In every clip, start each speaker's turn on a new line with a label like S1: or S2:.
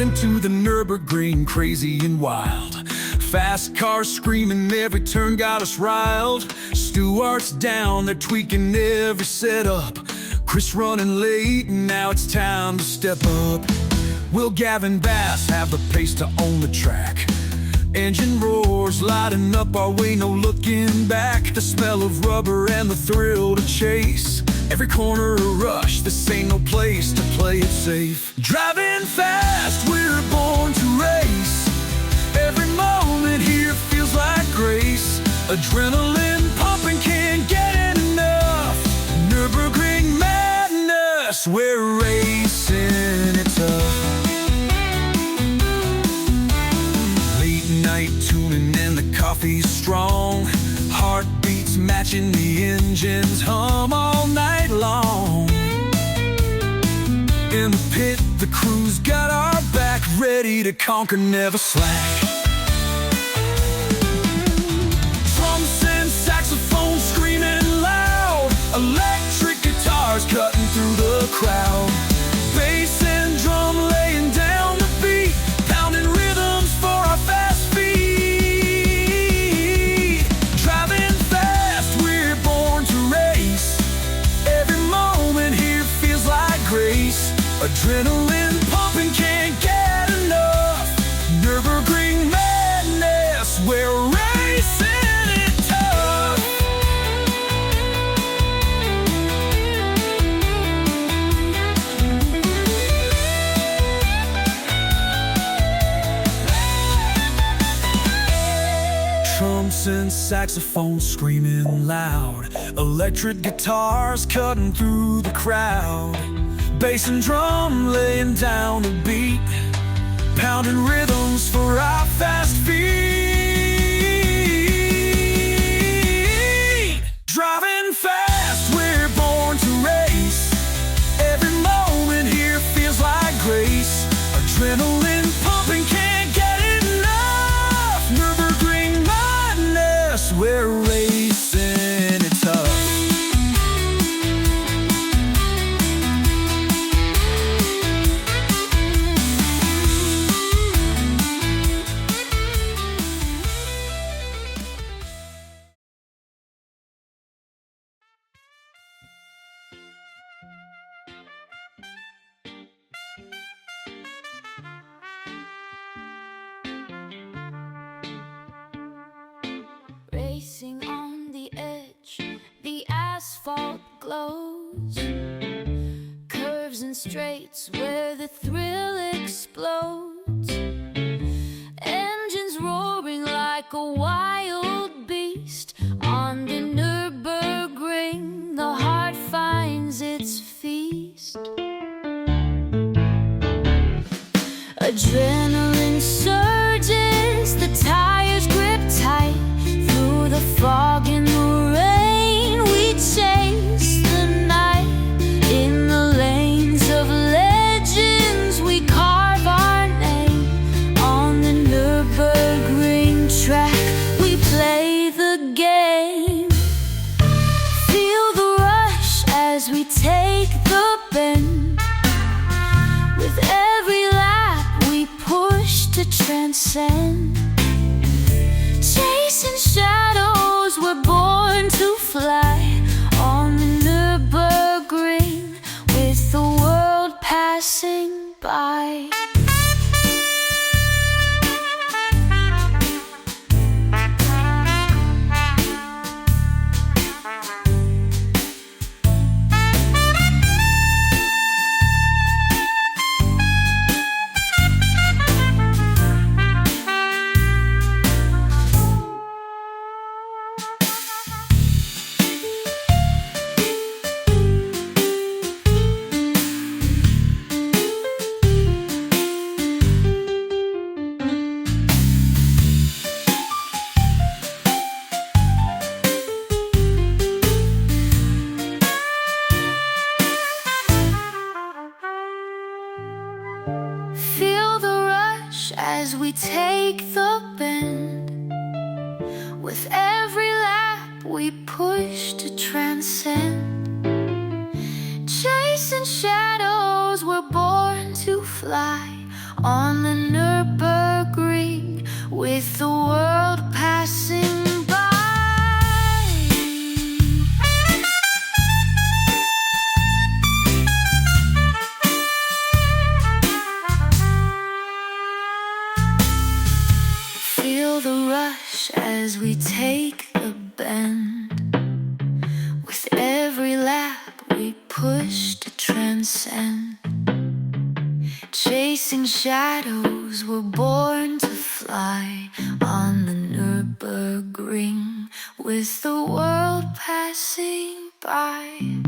S1: Heading to the Nürburgring, crazy and wild. Fast cars screaming, every turn got us riled. Stewart's down, they're tweaking every setup. Chris running late, and now it's time to step up. Will Gavinbass have the pace to own the track? Engine roars, lighting up our way, no looking back. The smell of rubber and the thrill to chase. Every corner a rush, this ain't no place to play it safe. Driving fast, we're born to race. Every moment here feels like grace. Adrenaline pumping, can't get enough. Nürburgring madness, we're racing it tough. Night tuning and the coffee's strong. Heartbeats matching the engine's hum all night long. In the pit, the crew's got our back, ready to conquer, never slack. Drums and saxophones screaming loud. Electric guitars cutting through the crowd. Bass and drum laying down the beat, pounding rhythms for our fast. Adrenaline pumping, can't get enough. Nürburgring madness, we're racing it tough. Trumps and saxophones screaming loud. Electric guitars cutting through the crowd. Bass and drum laying down the beat, pounding rhythms for our fast feet. Driving fast, we're born to race. Every moment here feels like grace. Adrenaline pumping, can't get enough. Nürburgring madness, we're racing it tough.
S2: Racing on the edge, the asphalt glows. Curves and straights where the thrill explodes. Engines roaring like a wild beast. On the Nürburgring, the heart finds its feast. Adrenaline surges, the tires grip tight. Through the fog and the rain, we chase the night. In the lanes of legends, we carve our name. On the Nürburgring track, we play the game. Feel the rush as we take the bend. With every lap, we push to transcend. Chasing shadows, we're born to fly. On the Nürburgring, with the world passing by. As we take the bend, with every lap we push to transcend. Chasing shadows, we're born to fly. on the Nürburgring with the world passing by. Feel the rush as we take a bend. With every lap we push to transcend. Chasing shadows, we're born to fly on the Nürburgring with the world passing by.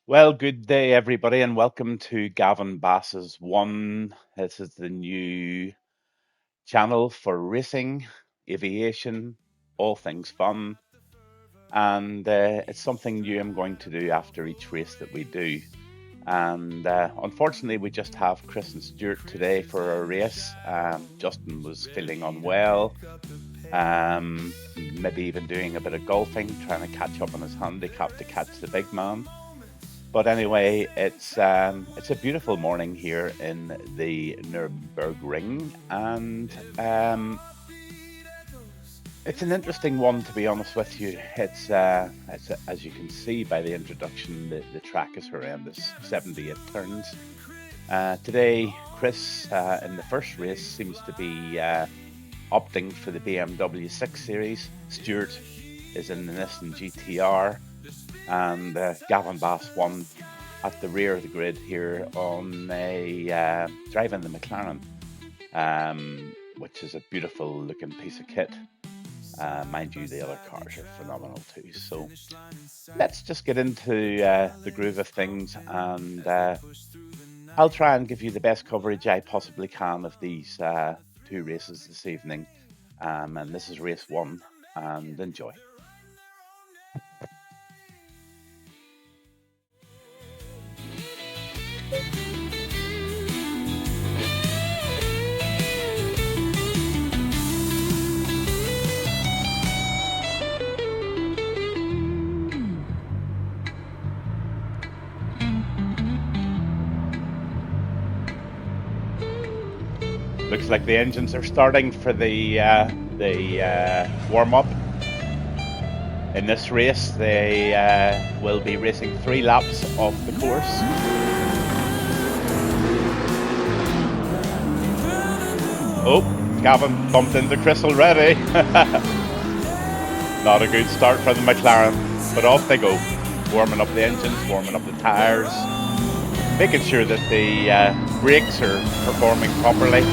S3: Well, good day, everybody, and welcome to Gavinbass1. This is the new channel for racing, aviation, all things fun, and it's something new I'm going to do after each race that we do. And unfortunately, we just have Chris and Stuart today for our race. Justin was feeling unwell, maybe even doing a bit of golfing, trying to catch up on his handicap to catch the big man. But anyway, it's a beautiful morning here in the Nürburgring, and it's an interesting one, to be honest with you. It's as you can see by the introduction, the track is horrendous, 78 turns. Today, Chris in the first race seems to be opting for the BMW 6 Series. Stuart is in the Nissan GTR. And Gavinbass1 at the rear of the grid here on a driving the McLaren, which is a beautiful looking piece of kit. Mind you, the other cars are phenomenal too. So let's just get into the groove of things, and I'll try and give you the best coverage I possibly can of these two races this evening. And this is race one, and enjoy. Looks like the engines are starting for the warm-up. In this race, they will be racing 3 laps of the course. Oh, Gavin bumped into Chris already. Not a good start for the McLaren, but off they go. Warming up the engines, warming up the tyres, making sure that the brakes are performing properly.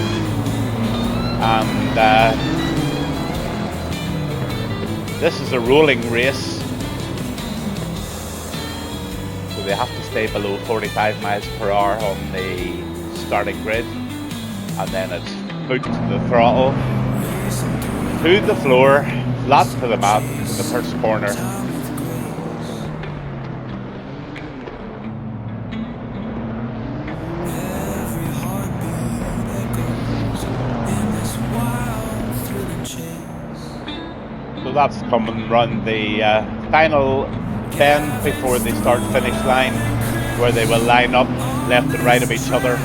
S3: And this is a rolling race, so they have to stay below 45 miles per hour on the starting grid, and then it's foot to the throttle, to the floor, flat to the mat, to the first corner. So that's come and run the final bend before the start-finish line, where they will line up left and right of each other.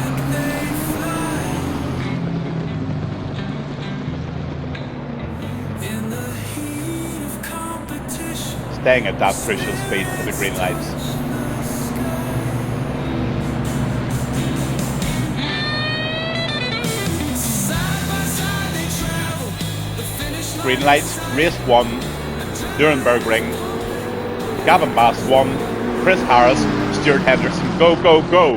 S3: Staying at that crucial speed for the green lights. Green lights, race 1, Nuremberg Ring, Gavinbass1, Chris Harris, Stuart Henderson, go, go, go!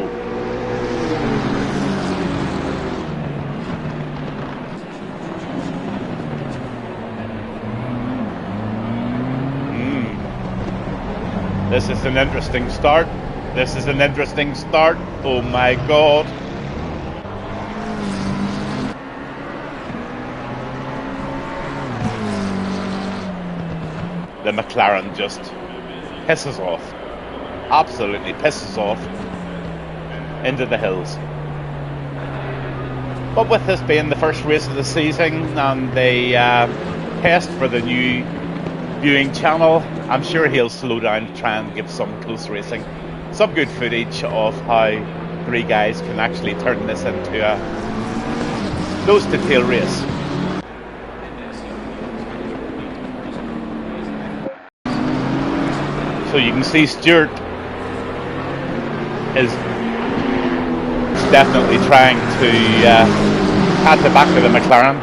S3: This is an interesting start. This is an interesting start. Oh my God. The McLaren just pisses off. Absolutely pisses off into the hills. But with this being the first race of the season and the test for the new viewing channel, I'm sure he'll slow down to try and give some close racing, some good footage of how 3 guys can actually turn this into a nose to tail race. So you can see Stuart is definitely trying to catch the back of the McLaren,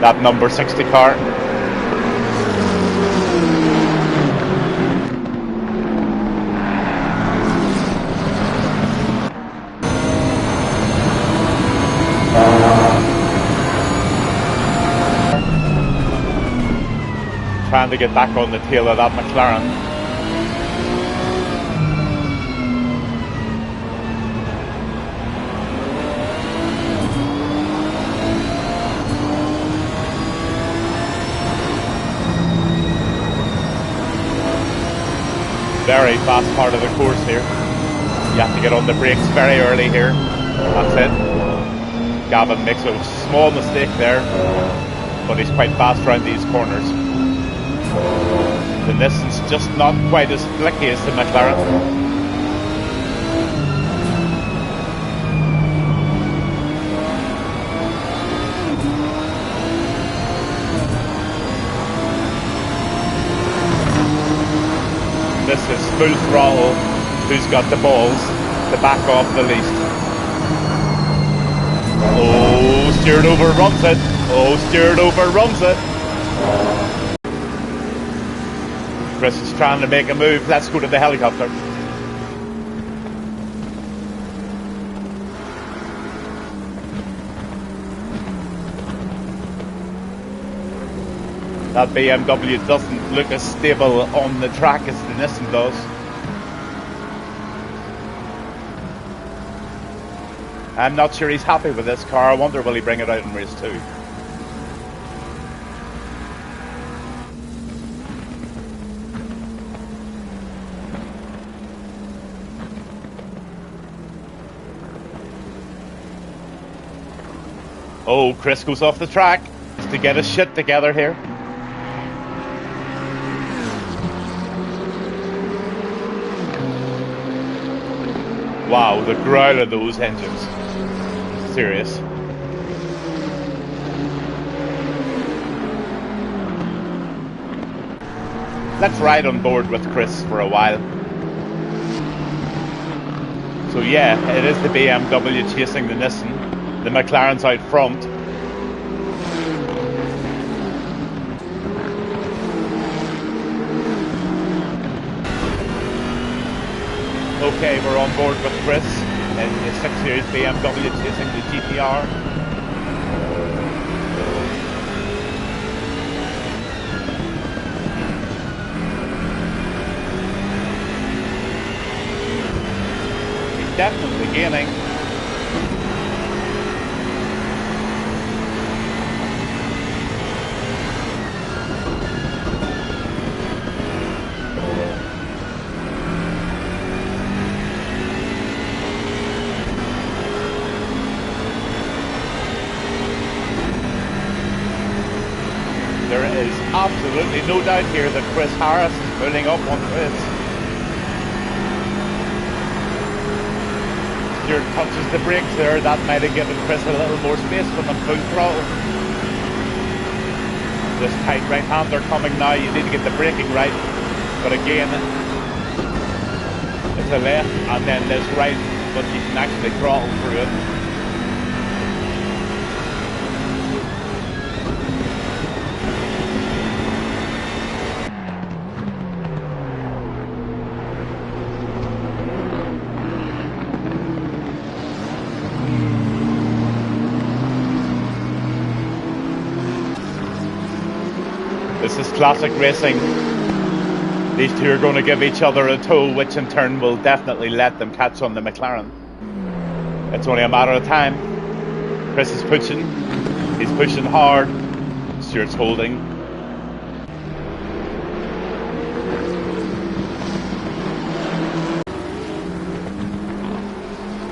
S3: that number 60 car. Trying to get back on the tail of that McLaren. Very fast part of the course here. You have to get on the brakes very early here. That's it. Gavin makes a small mistake there, but he's quite fast around these corners. The Nissan's just not quite as flicky as the McLaren. This is full throttle. Who's got the balls to back off the least? Oh, Stuart overruns it. Oh, Stuart overruns it. Chris is trying to make a move. Let's go to the helicopter. That BMW doesn't look as stable on the track as the Nissan does. I'm not sure he's happy with this car. I wonder will he bring it out in race 2. Oh, Chris goes off the track to get his shit together here. Wow, the growl of those engines. Serious. let's ride on board with Chris for a while. So yeah, it is the BMW chasing the Nissan. The McLaren's out front. Okay, we're on board with Chris in the 6 Series BMW chasing the GTR. He's definitely gaining. There is absolutely no doubt here that Chris Harris is pulling up on Chris. Stuart touches the brakes there. That might have given Chris a little more space from a full throttle. This tight right-hander coming now. You need to get the braking right. But again, it's a left and then this right, but you can actually throttle through it. This is classic racing. These two are going to give each other a tow, which in turn will definitely let them catch on the McLaren. It's only a matter of time. Chris is pushing. He's pushing hard. Stuart's holding.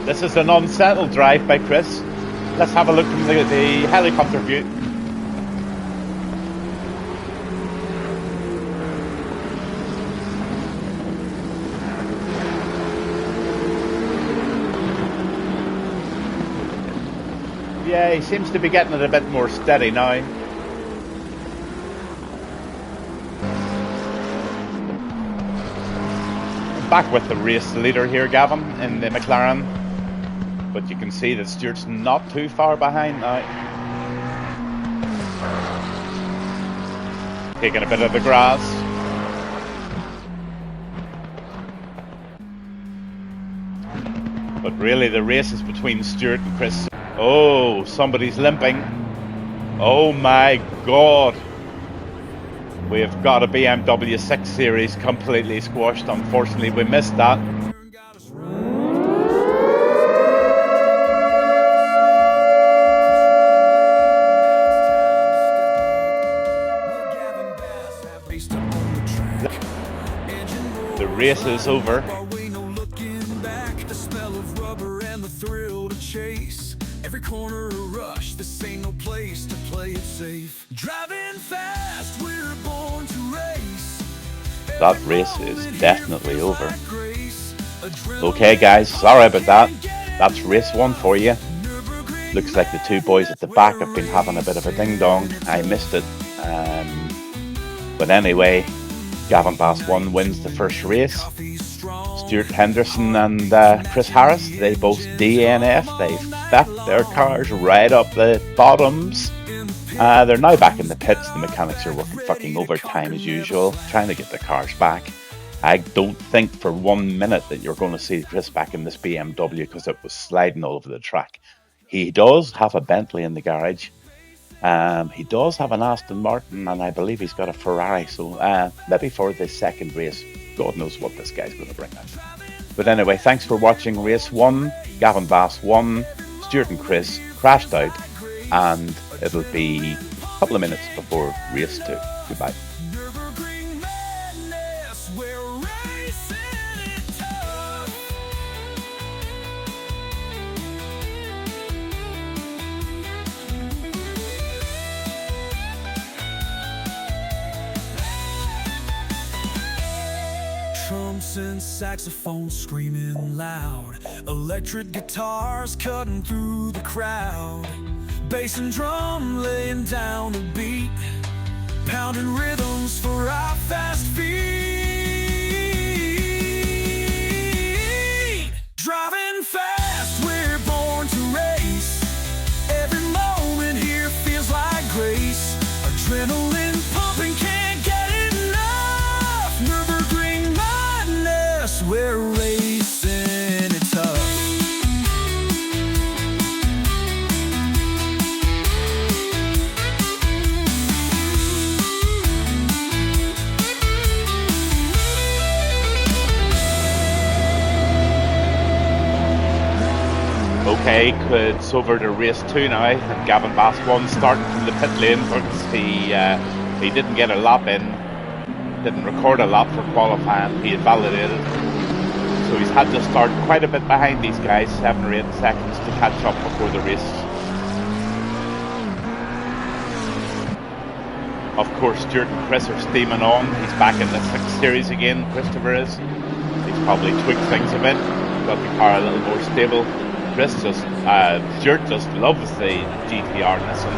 S3: This is an unsettled drive by Chris. Let's have a look from the helicopter view. Yeah, he seems to be getting it a bit more steady now. Back with the race leader here, Gavin, in the McLaren. But you can see that Stuart's not too far behind now. Taking a bit of the grass. But really the race is between Stuart and Chris. Oh, somebody's limping. Oh my God. We have got a BMW 6 Series completely squashed. Unfortunately, we missed that. The race is over.
S1: Every corner a rush, this ain't no place to play it safe. Driving fast, we're born to race.
S3: That race is definitely over. Okay guys, sorry about that. That's race 1 for you. Looks like the two boys at the back have been having a bit of a ding-dong. I missed it. But anyway, Gavinbass1 wins the first race. Stuart Henderson and Chris Harris, they both DNF. They left their cars right up the bottoms. They're now back in the pits. The mechanics are working fucking overtime as usual, trying to get the cars back. I don't think for 1 minute that you're going to see Chris back in this BMW because it was sliding all over the track. He does have a Bentley in the garage. He does have an Aston Martin, and I believe he's got a Ferrari. So maybe for the second race, God knows what this guy's going to bring out. But anyway, thanks for watching race 1. Gavinbass1, Stuart and Chris crashed out, and it'll be a couple of minutes before race 2. Goodbye.
S1: Trumps and saxophones screaming loud, electric guitars cutting through the crowd, bass and drum laying down the beat, pounding rhythms for our fast feet. Driving fast, we're born to race. Every moment here feels like grace. Adrenaline pumping, can't get enough. Nürburgring madness, we're racing it tough.
S3: Okay, it's over to race 2 now, and Gavinbass1 starting from the pit lane because he didn't get a lap in, didn't record a lap for qualifying. He had validated, so he's had to start quite a bit behind these guys, 7 or 8 seconds to catch up before the race. Of course, Stuart and Chris are steaming on. He's back in the 6 Series again, Christopher is. He's probably tweaked things a bit, got the car a little more stable. Stuart just loves the GTR Nissan.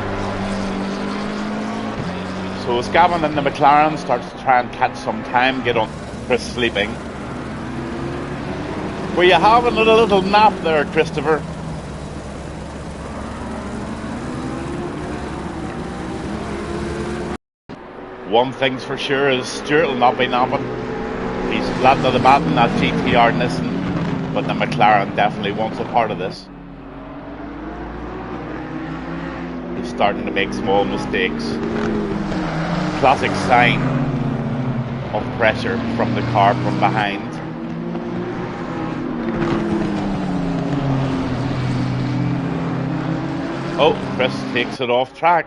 S3: So as Gavin in the McLaren starts to try and catch some time, get on Chris sleeping. Were you having a little nap there, Christopher? One thing's for sure is Stuart will not be napping. He's flat to the bat in that GTR Nissan. But the McLaren definitely wants a part of this. He's starting to make small mistakes. Classic sign of pressure from the car from behind. Oh, Chris takes it off track.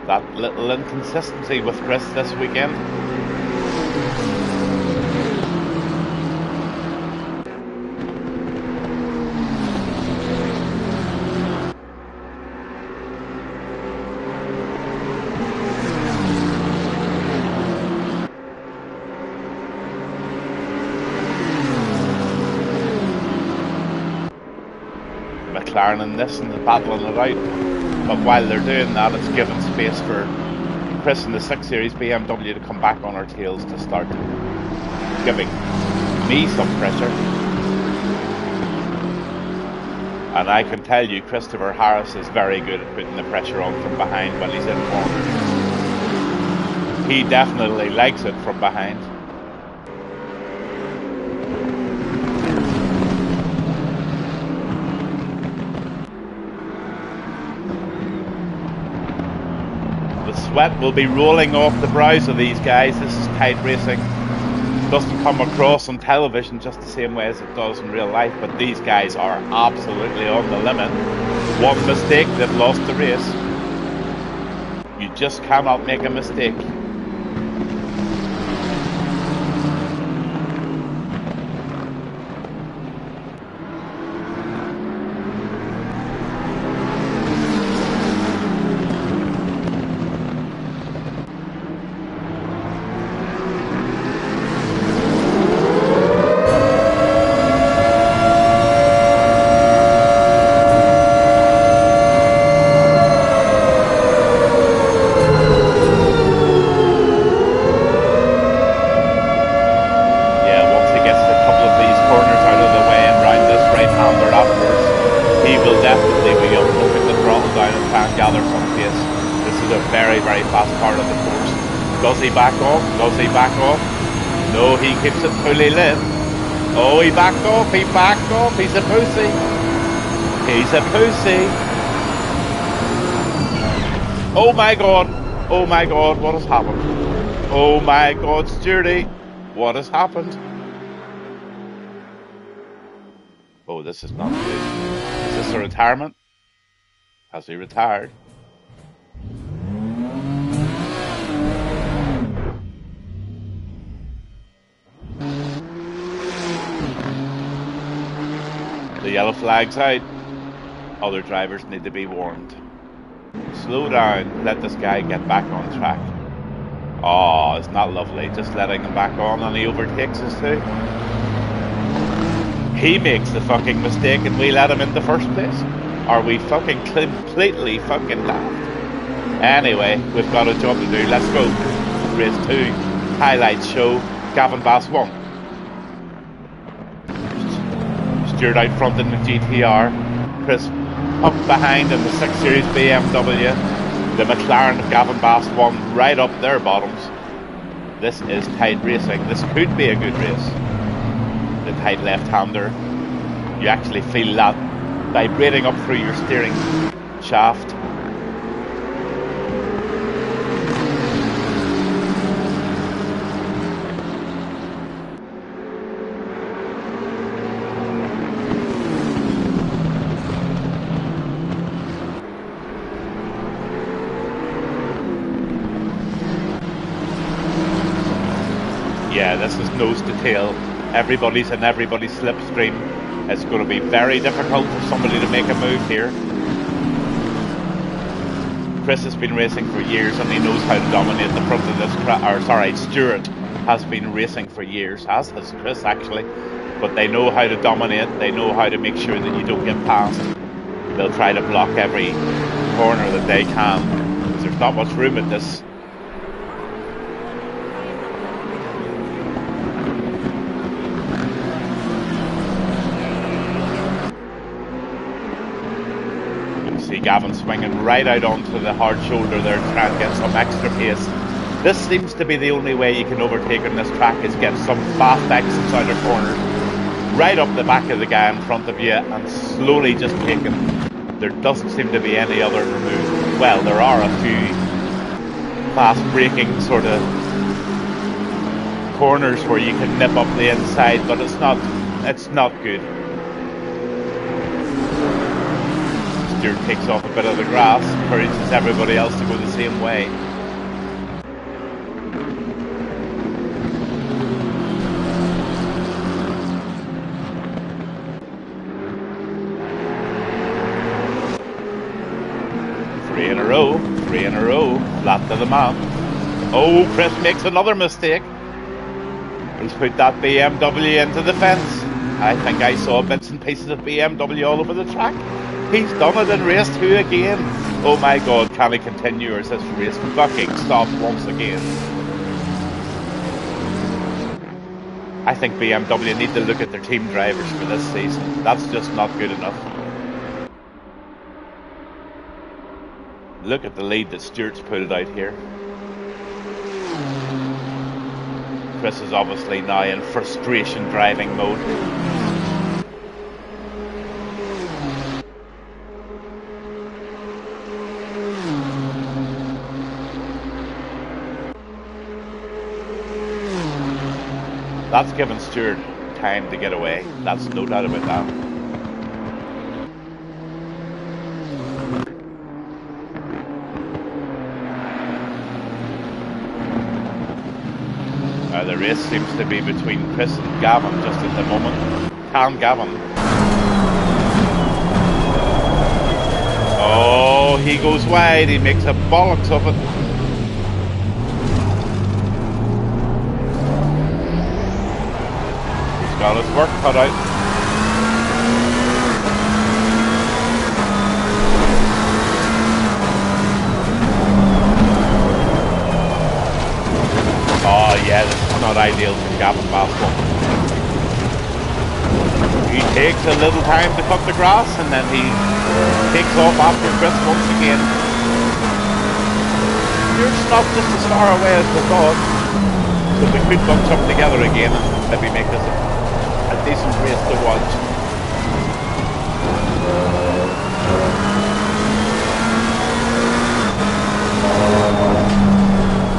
S3: That little inconsistency with Chris this weekend. McLaren and this and battling it out, but while they're doing that, it's giving space for Chris in the 6 Series BMW to come back on our tails to start giving me some pressure. And I can tell you, Christopher Harris is very good at putting the pressure on from behind when he's in form. He definitely likes it from behind. The sweat will be rolling off the brows of these guys. This is tight racing. It doesn't come across on television just the same way as it does in real life, but these guys are absolutely on the limit. One mistake, they've lost the race. You just cannot make a mistake. Very fast part of the course. Does he back off? Does he back off? No, he keeps it fully lit. Oh, he backed off. He backed off. He's a pussy. He's a pussy. Oh my God. Oh my God. What has happened? Oh my God, Stewardy. What has happened? Oh, this is not good. Is this a retirement? Has he retired? The yellow flag's out. Other drivers need to be warned. Slow down. Let this guy get back on track. Oh, it's not lovely. Just letting him back on and he overtakes us too. He makes the fucking mistake and we let him in the first place. Are we fucking completely fucking daft? Anyway, we've got a job to do. Let's go. Race 2. Highlights show Gavinbass1. Stuart out front in the GTR. Chris up behind in the 6 Series BMW. The McLaren of Gavinbass1 right up their bottoms. This is tight racing. This could be a good race. The tight left-hander. You actually feel that vibrating up through your steering shaft. Yeah, this is nose to tail. Everybody's in everybody's slipstream. It's going to be very difficult for somebody to make a move here. Chris has been racing for years and he knows how to dominate the front of this Stuart has been racing for years, as has Chris actually. But they know how to dominate, they know how to make sure that you don't get past. They'll try to block every corner that they can, because there's not much room at this. See Gavin swinging right out onto the hard shoulder there, trying to get some extra pace. This seems to be the only way you can overtake on this track, is get some fast exits out of corners, right up the back of the guy in front of you and slowly just take him. There doesn't seem to be any other move. Well, there are a few fast braking sort of corners where you can nip up the inside, but it's not good. Stuart takes off a bit of the grass, encourages everybody else to go the same way. Three in a row, flat to the map. Oh, Chris makes another mistake. He's put that BMW into the fence. I think I saw bits and pieces of BMW all over the track. He's done it in race 2 again. Oh my god, can he continue, or is this race fucking stopped once again? I think BMW need to look at their team drivers for this season. That's just not good enough. Look at the lead that Stuart's pulled out here. Chris is obviously now in frustration driving mode. That's given Stuart time to get away. That's no doubt about that. The race seems to be between Chris and Gavin just at the moment. Can Gavin? Oh, he goes wide. He makes a bollocks of it. Got his work cut out. Oh yeah, this is not ideal for Gavinbass1. He takes a little time to cut the grass and then he takes off after Chris once again. You're not just as far away as we thought, so we could bunch up together again and maybe make this a decent race to watch.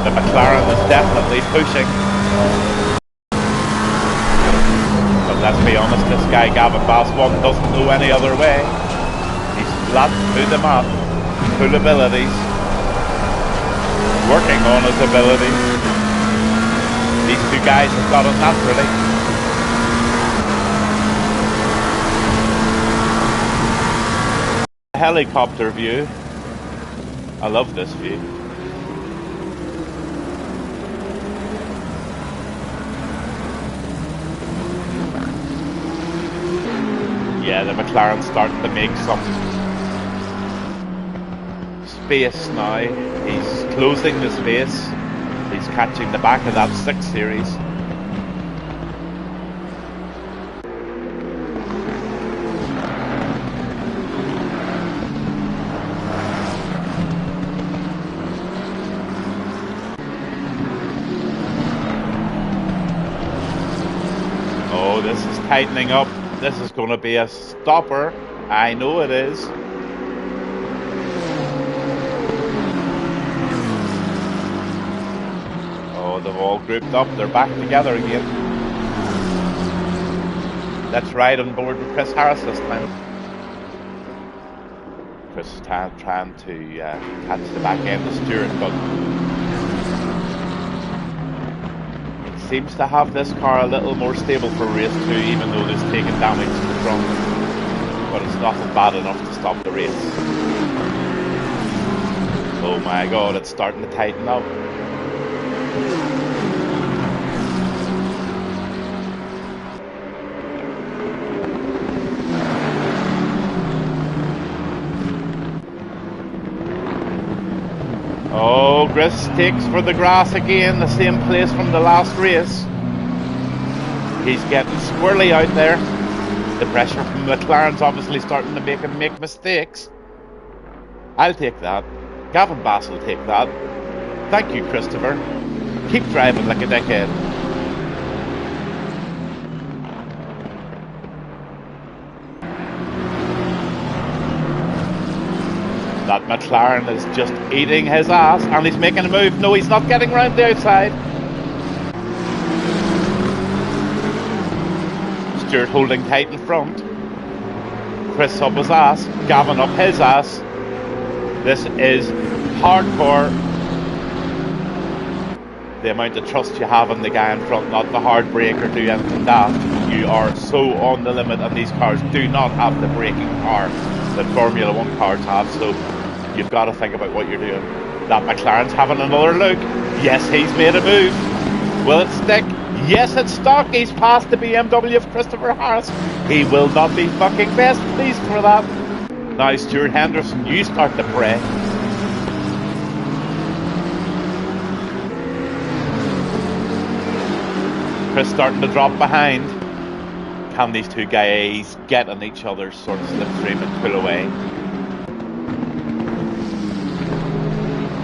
S3: The McLaren is definitely pushing. But let's be honest, this guy Gavinbass1 doesn't know any other way. He's flat to the map, full abilities, working on his abilities. These two guys have got it naturally. Helicopter view. I love this view. Yeah, the McLaren's starting to make some space now. He's closing the space. He's catching the back of that 6 Series. Oh, this is tightening up. This is going to be a stopper. I know it is. Oh, they've all grouped up. They're back together again. Let's ride on board with Chris Harris this time. Chris is trying to catch the back end of Stewart, but it seems to have this car a little more stable for race 2, even though there's taken damage in the front. But it's nothing bad enough to stop the race. Oh my god, it's starting to tighten up. Oh, Chris takes for the grass again, the same place from the last race. He's getting squirrely out there. The pressure from McLaren's obviously starting to make him make mistakes. I'll take that. Gavinbass will take that. Thank you, Christopher. Keep driving like a dickhead. That McLaren is just eating his ass, and he's making a move. No, he's not getting round the outside. Stewart holding tight in front. Chris up his ass. Gavin up his ass. This is hardcore. The amount of trust you have in the guy in front, not the hard brake or do anything daft. You are so on the limit, and these cars do not have the braking power that Formula 1 cars have, so you've got to think about what you're doing. That McLaren's having another look. Yes, he's made a move. Will it stick? Yes, it's stuck. He's passed the BMW of Christopher Harris. He will not be fucking best pleased for that. Now, Stuart Henderson, you start to pray. Chris starting to drop behind. Can these two guys get on each other's sort of slipstream and pull away?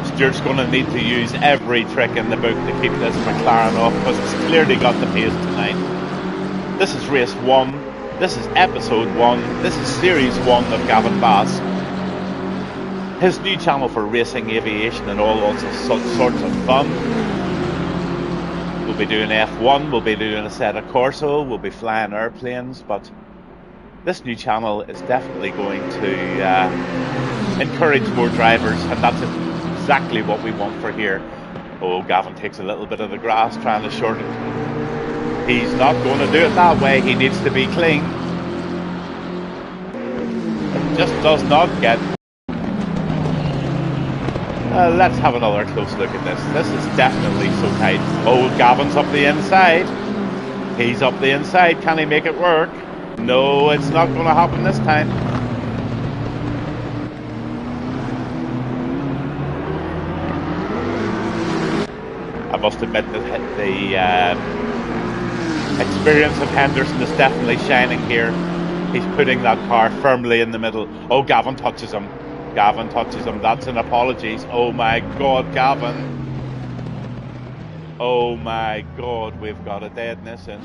S3: Stuart's going to need to use every trick in the book to keep this McLaren off, because it's clearly got the pace tonight. This is race 1. This is episode 1. This is series 1 of Gavinbass. His new channel for racing, aviation and all sorts of fun. We'll be doing F1, we'll be doing a set of Corso, we'll be flying airplanes, but this new channel is definitely going to encourage more drivers, and that's exactly what we want for here. Oh, Gavin takes a little bit of the grass, trying to shorten it. He's not going to do it that way, he needs to be clean. It just does not get... let's have another close look at this. This is definitely so tight. Oh, Gavin's up the inside. He's up the inside. Can he make it work? No, it's not going to happen this time. I must admit that the experience of Henderson is definitely shining here. He's putting that car firmly in the middle. Oh, Gavin touches him. Gavin touches him. That's an apologies. Oh my God, Gavin. Oh my God, we've got a deadness in.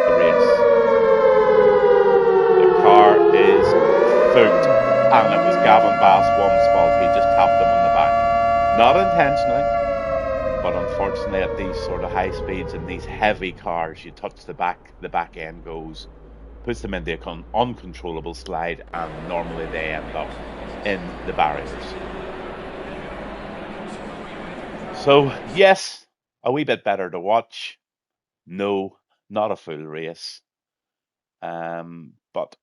S3: The race. The car is foot, and it was Gavinbass1's fault. He just tapped him on the back. Not intentionally. But unfortunately, at these sort of high speeds and these heavy cars, you touch the back end goes, puts them into an uncontrollable slide, and normally they end up in the barriers. So, yes, a wee bit better to watch. No, not a full race. But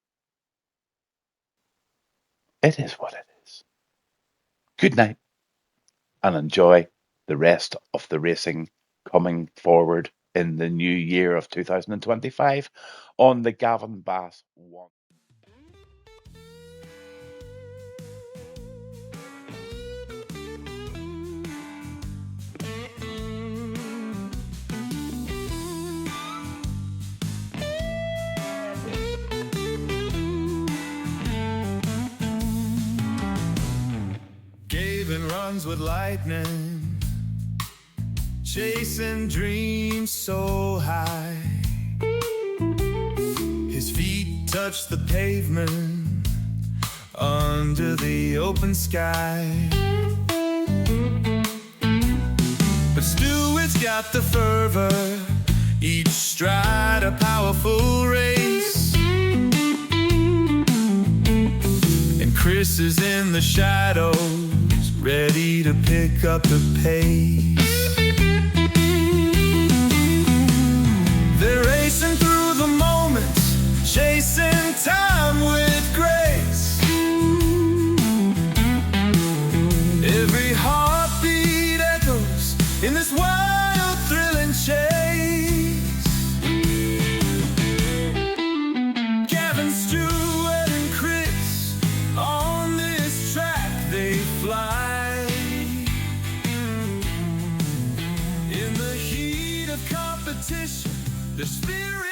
S3: it is what it is. Good night, and enjoy the rest of the racing coming forward in the new year of 2025 on the Gavinbass1.
S1: Gavin runs with lightning, chasing dreams so high. His feet touch the pavement under the open sky. But Stewart's got the fervor, each stride a powerful race. And Chris is in the shadows, ready to pick up the pace. They're racing through the moments, chasing time with grace. Every heartbeat echoes in this wild, thrilling chase. Gavin, Stewart, and Chris, on this track they fly. In the heat of competition, the spirit